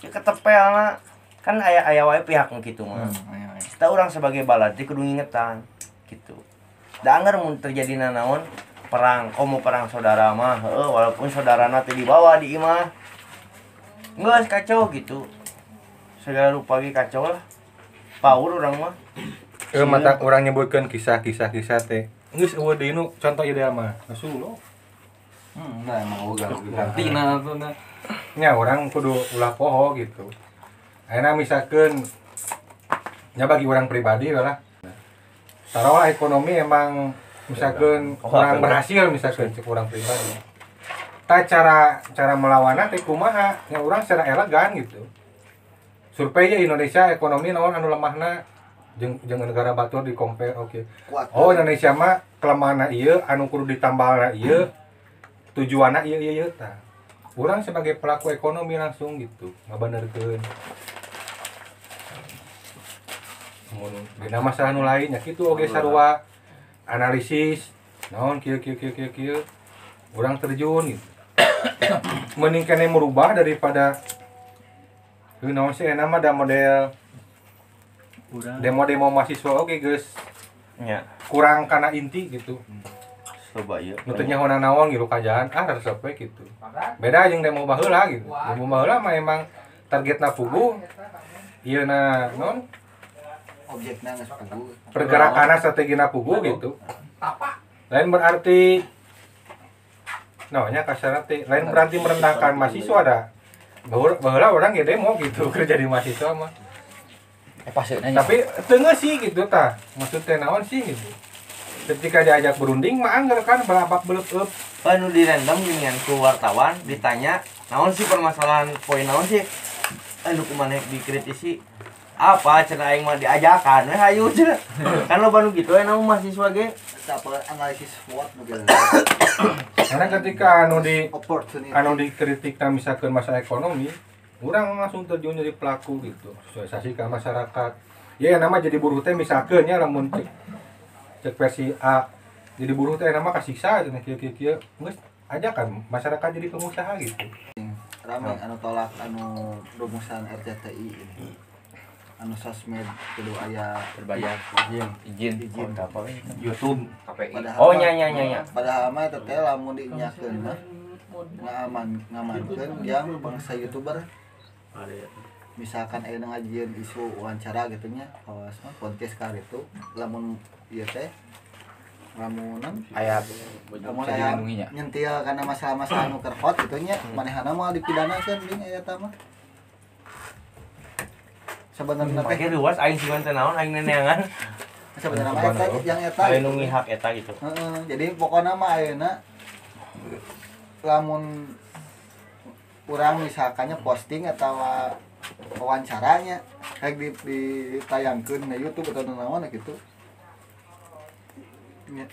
Ieu ketepelna. Kan aya wae pihak nu kitu mah. Kita orang sebagai baladi kudu ngingetan gitu. Da anggar mun terjadi nanaon perang, komo perang saudara mah, walaupun saudarana teh dibawa di imah. Geus kacau gitu. Segala rupa ge kacau lah. Paur urang mah. Mata orang nyebutkeun kisah-kisah teh. Geus eueuh deui nu contoh ideal mah. Rasulullah. Nah emang gantina tuh nah. Nya orang kudu ulah poho gitu. Ayeuna misalkeun nya bagi orang pribadi lah. Taruhlah ekonomi emang misalkeun orang berhasil misalkeun cek orang pribadi. Ta cara melawanna teh kumaha? Nya urang secara elegan gitu. Survei Indonesia ekonomi naon anu lemahna jeung negara batur di compare oke. Oh Indonesia mah kelemahanna ieu anu kudu ditambalna ieu tujuanna ieu tah. Urang sebagai pelaku ekonomi langsung gitu ngabenerkeun. Mun dina masalah nu lain nya kitu oge sarua analisis naon kieu urang terjun gitu. Mending kene merubah daripada naon sih enak mah da model demo mahasiswa oge geus Nya, kurang kana inti gitu. coba ieu. Nu teh nyaho naon gitu kajaan resep we gitu. Beda jeung demo baheula gitu. Demo baheula mah emang targetna puguh. Ieu na non Objeknya nggak sepugu. pergerakanna strategina puguh gitu. Lain berarti nya kasarna teh lain berarti merendahkan mahasiswa ada. Baheula orang ge demo gitu kerja di mahasiswa mah. Tapi teu sih gitu tah. Maksud teh naon sih gitu. Ketika diajak berunding mah anggar kan balabak beleup-eup. Anu di random ginian ku wartawan ditanya, naon sih permasalahan poin naon sih? Anu kumaha dikritisi? Apa cenah aing mah diajakan we hayu cenah. Kan loba nu kitu naon mahasiswa ge. Apa analisis SWOT mungkin. Karena ketika Opportunity. dikritik misalkan masalah ekonomi, orang langsung terjun jadi pelaku gitu, sosialisasi ke masyarakat. Ya nama jadi buruh teh misalkan ya lamun cek versi A, jadi buruh teh nama kasiksa cenah kieu-kieu, geus aja kan masyarakat jadi pengusaha gitu. Rame anu tolak anu rumusan RCTI ini. Anu sosmed kudu aya Berbayar izin apa YouTube KPI. Oh nya. Padahal mah eta teh lamun dinyakeun mah ngamankeun yang bangsa YouTuber. Misalkan aya ngajieun isu wawancara gitu nya, awas mah podcast ka itu lamun ieu teh lamun Aya lamun aya nyentil karena masalah-masalah anu keur hot gitu nya, manehna mah dipidanakeun ding aya eta mah. Sebenarnya teh Pakai luas aing sigan teh naon aing neneangan. sebenarnya mah eta yang eta. Aing nu ngihak eta gitu. Heeh, jadi pokoknya mah ayeuna lamun urang misalkannya posting atau wawancaranya kayak ditayangkeun na YouTube atau naon gitu.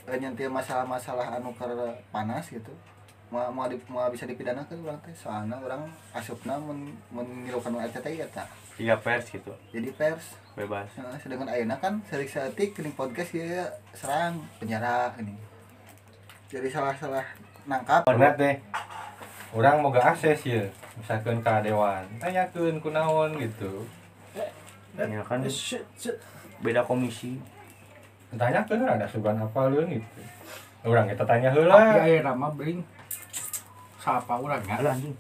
Nyentil masalah-masalah anu keur panas gitu. Mau bisa dipidanakeun urang teh soalna urang asupna mun ngilukan RCTI eta. Iya pers gitu. Jadi pers Bebas. sedangkan ayeuna kan serik-serik geuning podcast ya serang penjara ini. Jadi salah-salah nangkap. Bener teh, orang mau akses ya, misalkan ke dewan, tanyakeun kunaon gitu. Ya kan beda komisi. Tanyakeun ada sugan apa leun gitu. Orang kita tanya Tapi heula. aya nama bring sapa urangnya Anjing.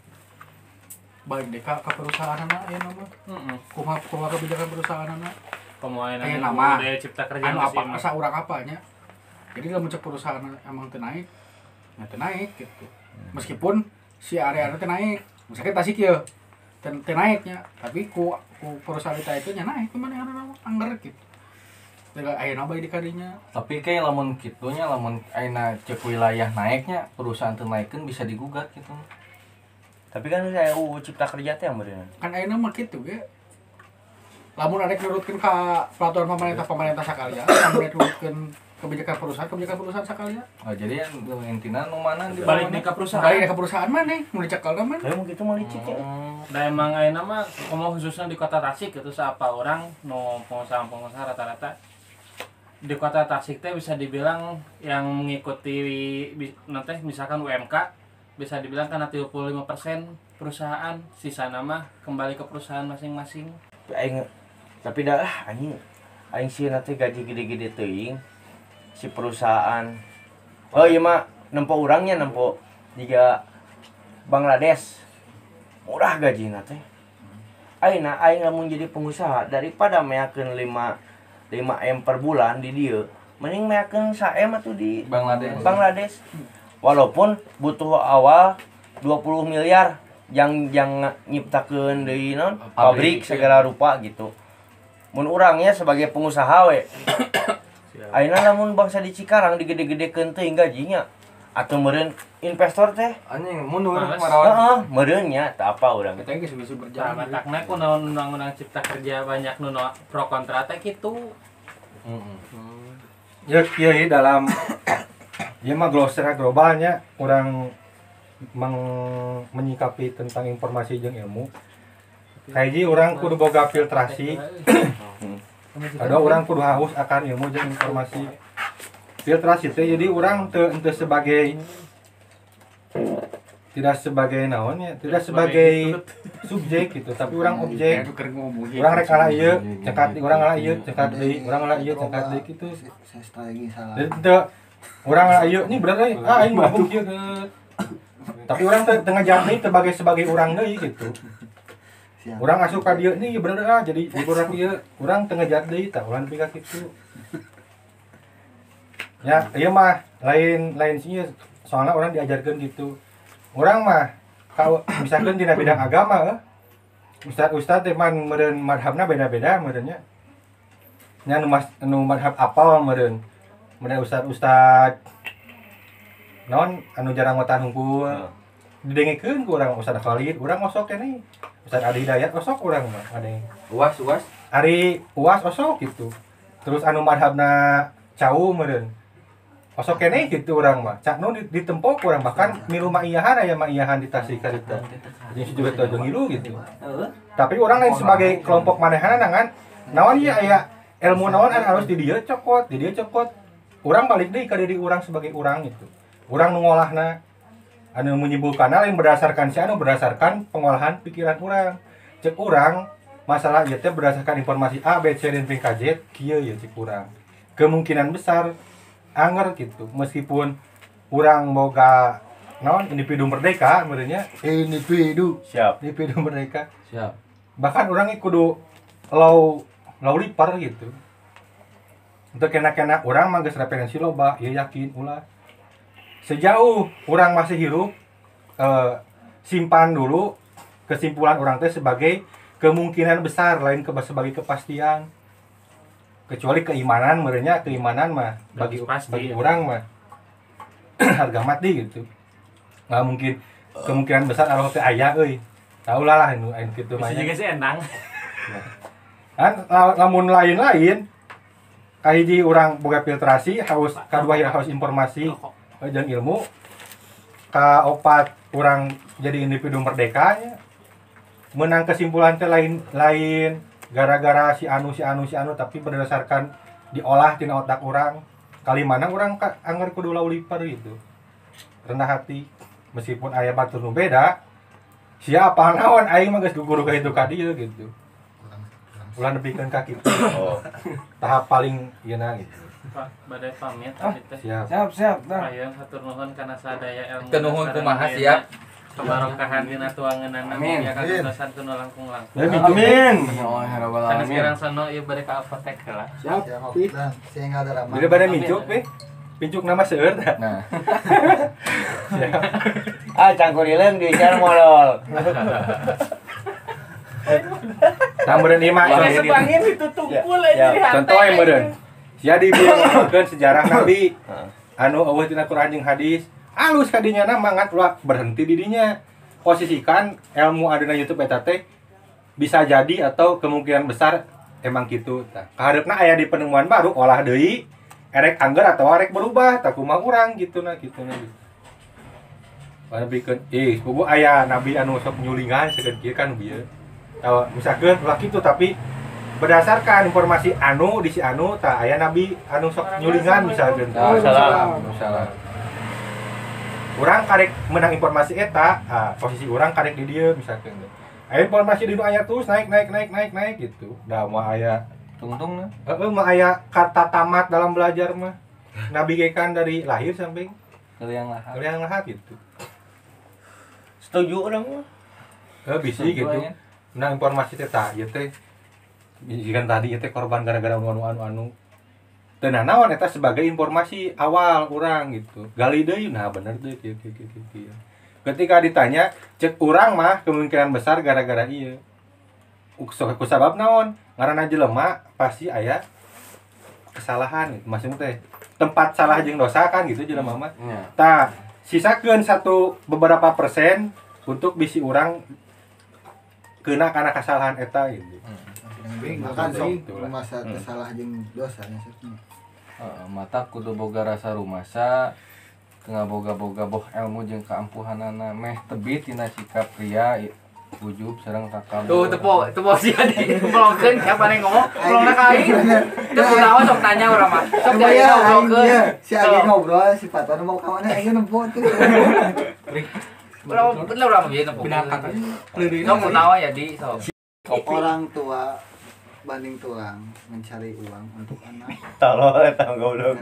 baik deh ka perusahaanna aya nama. Kumaha kebijakan perusahaanna. Pemain Aya anu nama budaya cipta kerja anu masih apa asa urang apanya. Jadi lamun cek perusahaan emang teu naik teu naik gitu. Meskipun si area teh naik, misalkan Tasik ya teu naiknya, tapi ku perusahaan itu nya naik kemana anggar gitu. Tega ayeuna bae di kadinya. Tapi kayak lamun kitunya lamun ayeuna cek wilayah naiknya perusahaan teu naikkeun bisa digugat gitu. Tapi kan saya UU Cipta Kerja teh yang beunang. Kan ayeuna mah kitu ge. Lamun ada nurutkeun ka peraturan pemerintah sakalian, lamun ada nurutkeun kebijakan perusahaan sakalian. Oh, jadi yang intina nu mana di Balik nih ke perusahaan. Balik ke perusahaan mana? Mau dicekel mana? Lamun kitu mah licik ya. Nah emang ayeuna mah komo khususnya di kota Tasik itu siapa orang no pengusaha rata-rata di kota Tasik teh bisa dibilang yang mengikuti nanti misalkan UMK bisa dibilang karena 35% perusahaan, sisa nama kembali ke perusahaan masing-masing. Aing tapi dah anjing sih nanti gaji gede-gede teuing si perusahaan. Oh iya mah nempo urangnya nempo juga Bangladesh. Murah gaji teh. Ayeuna aing lamun jadi pengusaha daripada meakeun 5M per bulan di dieu, mending meakeun 1M atuh di Bangladesh. Walaupun butuh awal 20 miliar yang nyiptakeun deui naon pabrik segala rupa gitu. Mun urangnya sebagai pengusaha we. Ayeuna lamun bangsa di Cikarang digede-gedekeun teuing gajinya atuh meureun investor teh anjing mundur Males. marawan. heeh meureun nya teu apa urang. Kita geus bisa Nah, berjalan. matakna ku undang-undang cipta kerja banyak nu pro kontra teh kitu. Ya kieu dalam ieu mah globalnya kurang menyikapi tentang informasi jeung ilmu. Kayak orang kudu boga filtrasi. Ada orang kudu haus akan ilmu jeung informasi. Filtrasi teh jadi orang teu sebagai tidak sebagai naon ya, tidak sebagai subjek gitu, tapi orang objek. Orang rek ala ieu, cekat di urang ala ieu, cekat deui, urang ala ieu, cekat deui kitu. Saya strategi salah. Jadi teu urang ala ieu, ini bener euy, aing mabuk ieu. Tapi orang tengah jami sebagai orang deui gitu. Orang asup ka dieu nih bener jadi urang ieu, urang tengah jat deui tah urang nepi ka kitu. Ya, ieu mah lain sih soalnya orang diajarkan gitu. Orang mah kalau misalkan di bidang agama ustad teh man meureun madhabna beda-beda meureunnya. Nya nu madhab apal meureun. Meureun ustad naon anu jarang ngotan hungkul. Didengekeun ku urang Ustad Khalid, urang osok keneh. Ustad Adi Hidayat osok urang mah ade. Uas. Ari Uas osok gitu. Terus anu madhabna Cau meureun. Osok keneh gitu urang mah. Cak nu ditempok urang bahkan milu maiyahan aya maiyahan di Tasik karita. Jadi juga teu ngilu gitu. Tapi orang lain sebagai kelompok manehanna kan naon ieu aya ilmu naon anu harus di dieu cokot, Urang balik deui ka diri urang sebagai urang gitu. Urang nu ngolahna anu menyimpulkanna lain berdasarkan berdasarkan pengolahan pikiran urang. Cek urang masalah ieu teh berdasarkan informasi A, B, C, dan P, K, Z kieu ya cek urang. Kemungkinan besar anger gitu meskipun urang boga naon individu merdeka meureunnya individu merdeka Siap. bahkan orangnya kudu law lipar gitu untuk kena orang mah geus referensi loba ya yakin ulah sejauh orang masih hirup simpan dulu kesimpulan orang teh sebagai kemungkinan besar lain sebagai kepastian kecuali keimanan meureunnya keimanan mah bagi orang mah harga mati gitu nggak mungkin kemungkinan besar Allah teh aya euy tahu lah anu kitu mah Bisa juga sih endang. kan lamun lain kahiji urang boga filtrasi haus kadua haus informasi jeung ilmu kaopat urang jadi individu merdeka nya menang kesimpulan teh lain gara-gara si anu tapi berdasarkan diolah tina otak urang kalimana urang anger kudu laulipar gitu rendah hati meskipun aya batur nu beda siapa naon aing mah geus guguru ka itu ka dieu gitu ulah nepikeun ka kitu tahap paling yeuna gitu Pak, badai pamit tadi teh. siap Ayeuna hatur nuhun kana sadaya ilmu. Hatur nuhun kumaha siap. Kabarokahan dina tuangeunana Amin. ya kadosan teu langkung-langkung. amin Ya Allah ya rabbal Kana alamin. sekarang sono ieu bade ka apotek heula. Dan saya nggak ada ramah. jadi pada mijuk we pincuk nama seueur tah. Nah, Cangkurileun diujar modal. Tah meureun ieu mah Sepangin ditutumpul Ya, aja. contoh yang meureun. Jadi dia ngomongkeun sejarah Nabi. Anu eueuh tina Quran jeung hadis. Alus kadinya nama ngan ulah berhenti di dinya. Posisikan ilmu adina YouTube eta teh bisa jadi atau kemungkinan besar emang gitu. Tah, kahareupna aya di penemuan baru olah deui, erek anggar atau erek berubah, tah kumaha urang kituna gitu. Pada bikin, sepupu aya nabi anu sok nyulingan segan kieu kan bieu. Tahu misalkan ulah kitu tapi berdasarkan informasi anu di si anu tah aya nabi anu sok nyulingan misalkan. salah. Urang karek menang informasi eta, posisi urang karek di dieu misalkan. Aya informasi di nu aya terus naik gitu. Da mah aya Tungtung nah. mah aya kata tamat dalam belajar mah. Nabi gekan dari lahir sampai Kalian lah. kalian lahat gitu. Setuju urang mah. Bisi gitu. Nah informasi teh tah ieu teh jikan tadi ieu teh korban gara-gara anu. Teu naon eta sebagai informasi awal urang gitu. Gali deui nah bener teh kieu. Ketika ditanya cek urang mah kemungkinan besar gara-gara ieu. Kusabab naon? Ngaranna jelema pasti aya kesalahan gitu. Maksudnya teh tempat salah jeung dosa kan gitu jelema mah. Tah sisakeun beberapa persen untuk bisi urang kena karena kesalahan eta gitu. Makan sok masa salah jeung dosa nya Mata kudu boga rasa rumasa tengah boga-boga boh ilmu jeung keampuhanana meh tebit tina sikap pria ujub sareng takabur. Tuh tepo si Adi blogkeun siapa yang ngomong blogna ka aing. Teu kunaon sok tanya urang mah. Sok Coba dia ya ngobrolkeun. si Agi ngobrol si Patan mau ka mana aing nempo tuh. Urang bener urang ieu nempo. Pindah kata leureun. Sok kunaon ya di sok. Orang tua banding tulang mencari uang untuk anak. Tolol eta goblok.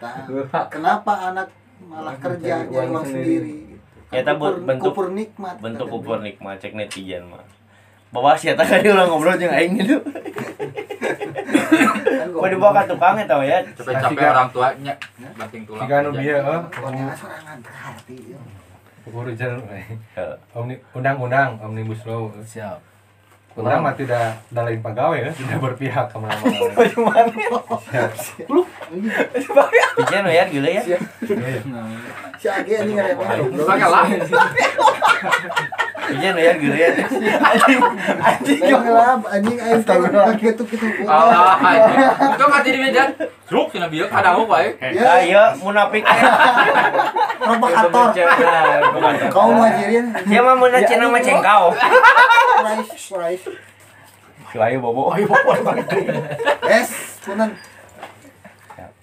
Nah, kenapa anak malah kerja nyari uang sendiri? Eta bentuk kupur nikmat. bentuk kupur nikmat cek netizen mah. Bawa si eta tadi ulang ngobrol jeung aing gitu. Mau dibawa ka tukang eta ya. Capek-capek orang tuanya banting tulang. Jika anu bieu Pokoknya sorangan hati. urusan undang-undang omnibus law. Siap. Orang mah tidak lain pegawai ya, tidak berpihak ke mana-mana. Pijen ya gila ya. Si Agi anjing ngarepet. Pakai lah. Pijen ya gila ya. Anjing gelap anjing aing pakai tuh gitu. Allah. Itu mati di meja. Truk cenah bieu kadang bae. Ya iya munafik. Provokator. Kau ngajarin. Dia mah mun cenah mah cengkau. Price. Ayo bobo. Es, punten.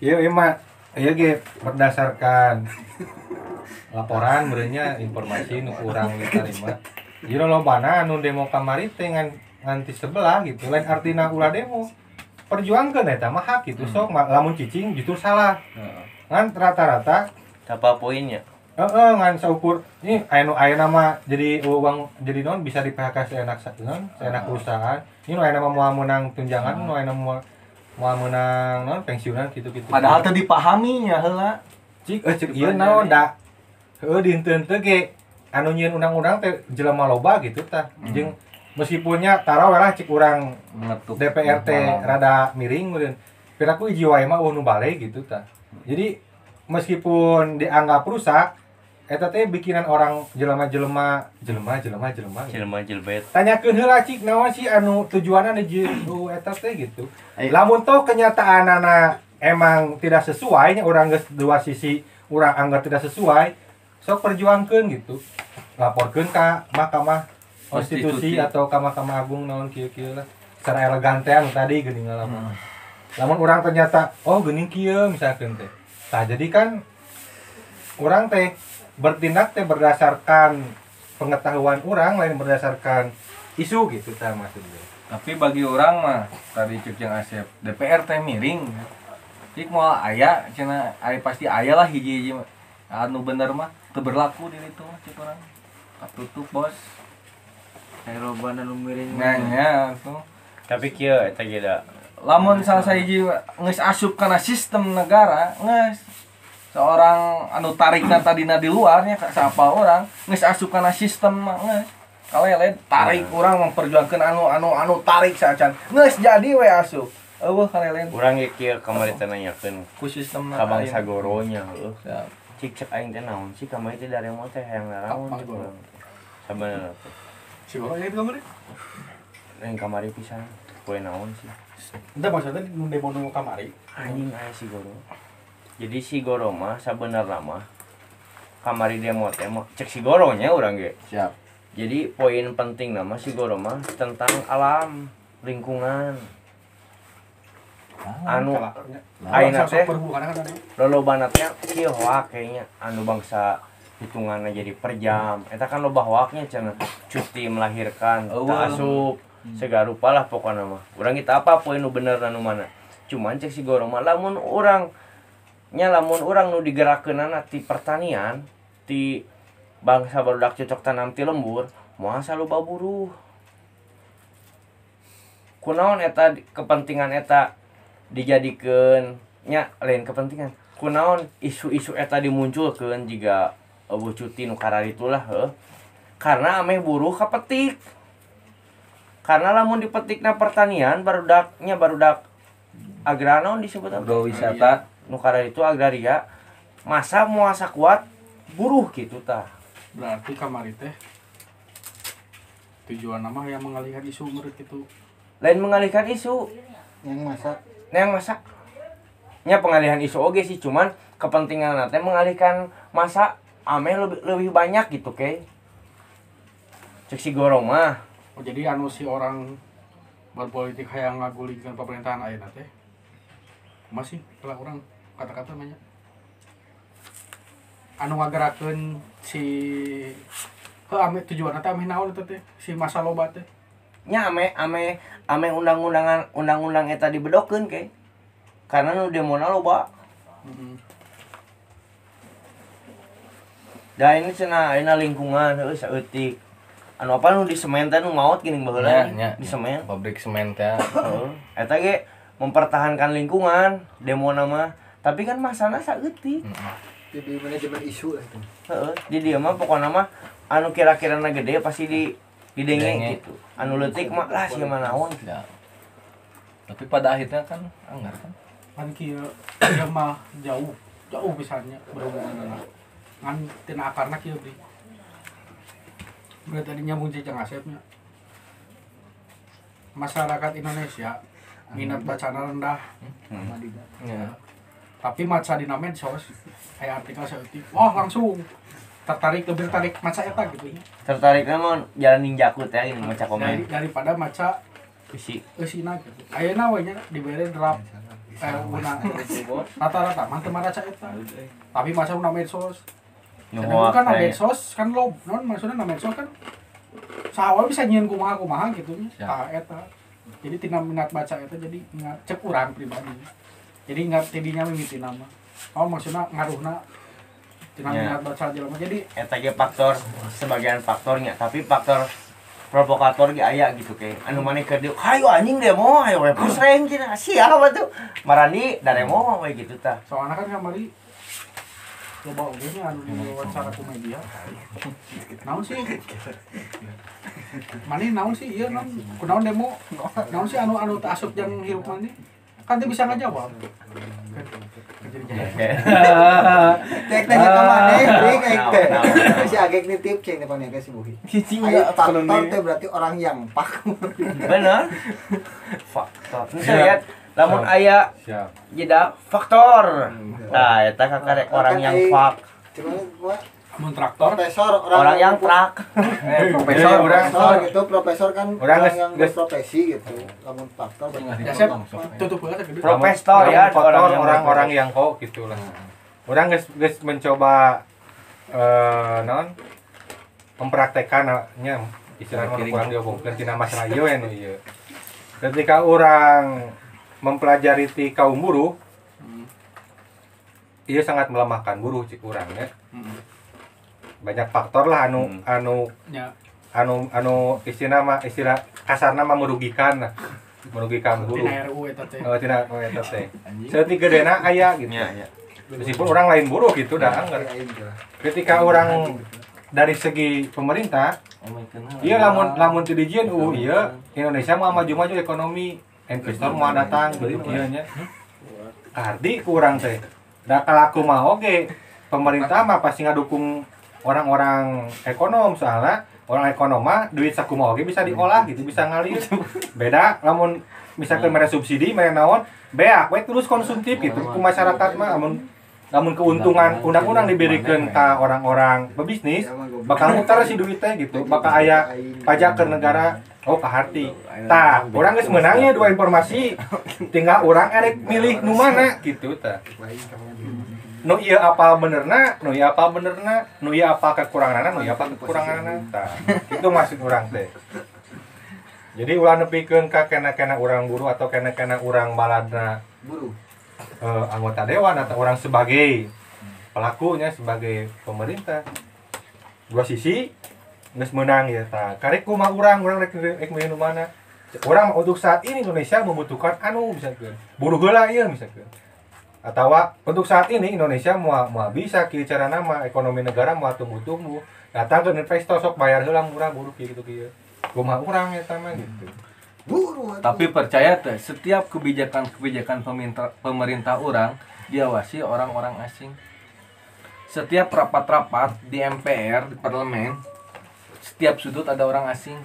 Iya mah, iya ge berdasarkan laporan berenya informasi nu kurang diterima. Jadi lobana anu demo kamari teh nganti sebelah gitu. Lain artina ulah demo. Perjuangkeun eta mah hak gitu sok lamun cicing justru salah. Ngan rata-rata Apa poinnya? ngan saukur ini aya nama jadi uang jadi non bisa di PHK seenak perusahaan. Ini aya nama moal menang tunjangan, aya nama moal menang non pensiunan gitu-gitu. Padahal teu dipahaminya heula. Cik ieu naon da heueuh dihenteu ge anu nyieun undang-undang teh jelema loba gitu tah. Jeung meskipunnya tara we lah cik urang DPR teh rada miring meureun. Piraku hiji wae mah nu bale gitu tah. Jadi meskipun dianggap rusak eta teh bikinan orang jelema Jelbet. tanyakeun heula cik naon sih anu tujuanna nu eta teh gitu. Lamun toh kenyataanana emang tidak sesuai nya urang geus dua sisi urang anggap tidak sesuai sok perjuangkeun gitu. Laporkeun ka Mahkamah Konstitusi atau ka Mahkamah Agung naon kieu-kieu lah. Secara elegan teh anu tadi geuning ngalaman. Lamun urang ternyata oh geuning kieu misalkeun teh. Tah jadi kan urang teh bertindak teh berdasarkan pengetahuan orang lain berdasarkan isu gitu tah maksudnya. Tapi bagi orang mah tadi cek jeung Asep DPR teh miring. Cik moal aya cenah aya pasti aya lah hiji-hiji anu bener mah teu berlaku di ditu cik urang. Katutup bos. Kayak loba anu miring. Nah nya tuh. Tapi kieu eta ge da lamun salah sahiji geus asup kana sistem negara geus seorang anu tarikna tadina di luarnya siapa orang geus asup kana sistem mah geus kalele tarik urang memperjuangkeun anu tarik sacan geus jadi we asup eueuh kalele urang ge kieu kamari teh nanyakeun ku sistemna ka Bangsa Goronya heuh Siap. cik aing teh naon sih kamari teh dari mah teh hayang naon sabenerna teh Si Goro itu kamari. yang kamari pisan poe naon sih Entah maksudnya nu demo nu kamari. anjing aya si Goro jadi si Goro mah sabenerna mah kamari demo teh mah cek si Goronya urang ge siap jadi poin penting nama si Goro mah tentang alam lingkungan anu ayeuna teh Berhubungan kan ada. lolobana teh kieu hoak kayaknya anu bangsa hitunganna jadi per jam eta kan loba hoaknya cenah cuti melahirkan tak asup segala rupa lah pokokna mah urang kita apa poin nu bener nu mana cuman cek si Goro mah lamun urang nu digerakkeunana ti pertanian ti bangsa barudak cocok tanam ti lembur moal loba buruh kunaon eta kepentingan eta dijadikeun nya lain kepentingan kunaon isu-isu eta dimunculkeun jiga eueuh cuti nu kararitu lah heuh karena ameh buruh kapetik karena lamun dipetikna pertanian barudak agranon disebut apa agrowisata nu kararitu agraria masa muasa kuat buruh gitu tah Berarti kamari teh tujuan nama yang mengalihkan isu menurut itu. lain mengalihkan isu yang masak nya pengalihan isu oge sih cuman kepentingan teh mengalihkan masa ameh lebih banyak gitu ke cek si Goro mah Oh, jadi anu si orang berpolitik hayang ngagulingkeun pemerintahan ayeuna teh. Masih kalau orang kata-kata banyak. Anu ngagerakeun si ame tujuan teh ame naon eta teh si masa loba teh. nya ame undang-undang eta dibedokeun ke karena nu demona loba da ini cenah ayeuna lingkungan heuh saeutik anu apa nu di semen teh nu maot geuning baheula di semen pabrik semen teh heeh eta ge mempertahankan lingkungan demona mah tapi kan masana saeutik jadi manajemen isu lah itu. heeh di dieu mah pokona mah anu kira-kirana gede pasti didenge gitu anu leutik mah lah sia mah naon ya. Tapi pada akhirnya kan anggar kan Kan kieu mah jauh pisannya berhubungan ngan tina akarna kieu bri. Berarti tadi nyambung cicing asepnya. Masyarakat Indonesia minat bacana rendah. ya. Tapi maca dina medsos aya artikel saeutik. Wah, langsung tertarik maca eta gitu ya. tertarikna mah jalan ninjaku teh ini maca komen Daripada maca isi eusina gitu. Ayeuna we nya dibere draft guna rata-rata mah teu maraca eta. Tapi maca na medsos. nu Sedangkan kan na hoak medsos kan lo, non maksudnya na medsos kan saha bisa nyieun kumaha gitu nya. Tah eta. Jadi tina minat baca eta jadi ingat cek urang pribadi. Jadi ingat tidinya mimiti nama. Oh maksudnya ngaruhna tina minat baca jelema. Jadi eta ge faktor sebagian faktornya tapi faktor provokator ge aya gitu ke anu maneh keur dieu hayu anjing demo hayu we pusreng cenah sia batu marani da demo we gitu tah soalnya kan kamari loba oge nya anu diwawancara ku media. Naon sih? Mani naon sih ieu naon? Kunaon demo? Naon sih anu teu asup jeung hirup mani? Kan teu bisa ngajawab. Cek tanya ke mana nih kayak teh si agak nitip cek nih panjang si buhi ayo faktor teh berarti orang yang pak bener faktor nih lihat lamun aya jeda faktor nah eta kakarek orang yang fak cuma gua Mun traktor profesor orang yang trak profesor urang profesor gitu profesor kan Orang orang yang geus- berprofesi gitu lamun faktor ya saya tutup heula teh gede. profesor ya faktor orang-orang yang kok gitulah orang geus mencoba naon mempraktekannya istilahnya kurang diomongkeun tina masalah ieu anu ieu ketika orang mempelajari ti kaum buruh ieu sangat melemahkan buruh cik urang ya banyak faktor lah Ya. anu istilah kasarna mah merugikan nah. merugikan buruh. Tina RU eta teh. Tina eta teh. Seeutik gedena aya gitu. Meskipun orang lain buruh gitu dah anggar. Ketika orang dari segi pemerintah, iya lamun teu dijieun iya Indonesia mau maju-maju ekonomi, investor mau datang gitu ieu nya. Kardi kurang teh. Da kalaku mah oge. Pemerintah mah pasti ngadukung orang-orang ekonom soalnya orang ekonom mah duit sakumaha oge bisa diolah gitu, bisa ngalir. Beda lamun misalkan mere subsidi, mere naon, beak we terus konsumtif gitu. Ku masyarakat mah lamun keuntungan undang-undang diberikan ke orang-orang pebisnis, bakal muter si duitnya gitu, bakal aya pajak ke negara. Oh, ka harti. Tah, urang geus meunang ya dua informasi. Tinggal urang erek milih nu mana gitu tah. Nu ieu apa benerna, nu ieu apa benerna, nu ieu apa kekuranganna, nu ieu apa kekuranganna. Tah, itu maksud urang teh. Jadi ulah nepikeun ka kena-kena urang guru atau kena-kena urang baladna Buruh. Anggota dewan atau orang sebagai pelakunya sebagai pemerintah. Dua sisi geus meunang ya tah. Karek kumaha urang rek milih nu mana. Urang untuk saat ini Indonesia membutuhkan misalkan buruh heula ieu misalkan. Atau untuk saat ini Indonesia mau bisa kieu carana mah ekonomi negara mau tumbuh-tumbuh. Datangkeun investor sok bayar heula murah buruh kieu kieu. Kumaha urang eta mah gitu. Tapi percaya teh setiap kebijakan pemerintah orang diawasi orang-orang asing. Setiap rapat-rapat di MPR, di parlemen, setiap sudut ada orang asing.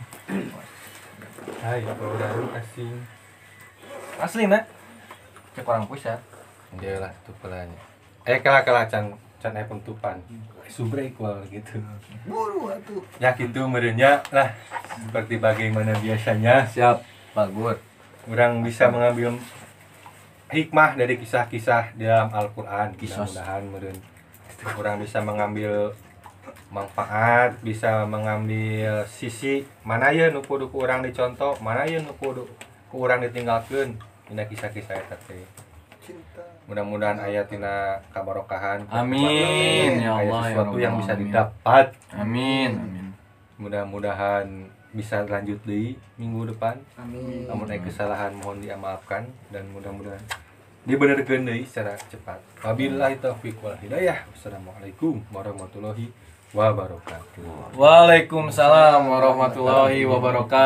Hai, orang asing. Asli nah. Cek orang pusat. Iyalah itu pelanya. Kala can penutupan. Subrek wal gitu. Buruh atuh. Ya gitu merenya lah. Seperti bagaimana biasanya. Siap, Pak Gur. Orang bisa mengambil hikmah dari kisah-kisah dalam Al-Qur'an. Mudah-mudahan meureun orang bisa mengambil manfaat, bisa mengambil sisi mana ye nu kudu ku urang dicontoh, mana ye nu kudu ku urang ditinggalkeun dina kisah-kisah eta teh. Mudah-mudahan aya tina kabarokahan. Amin ya Aya Allah ya sesuatu Rabbal yang bisa alamin. didapat. Amin. Mudah-mudahan bisa lanjut deui minggu depan. Amin. Namun ada kesalahan mohon dimaafkan dan mudah-mudahan dibenerkeun deui secara cepat. Wabillahi taufiq wal hidayah. Wassalamualaikum warahmatullahi wabarakatuh. Waalaikumsalam warahmatullahi wabarakatuh.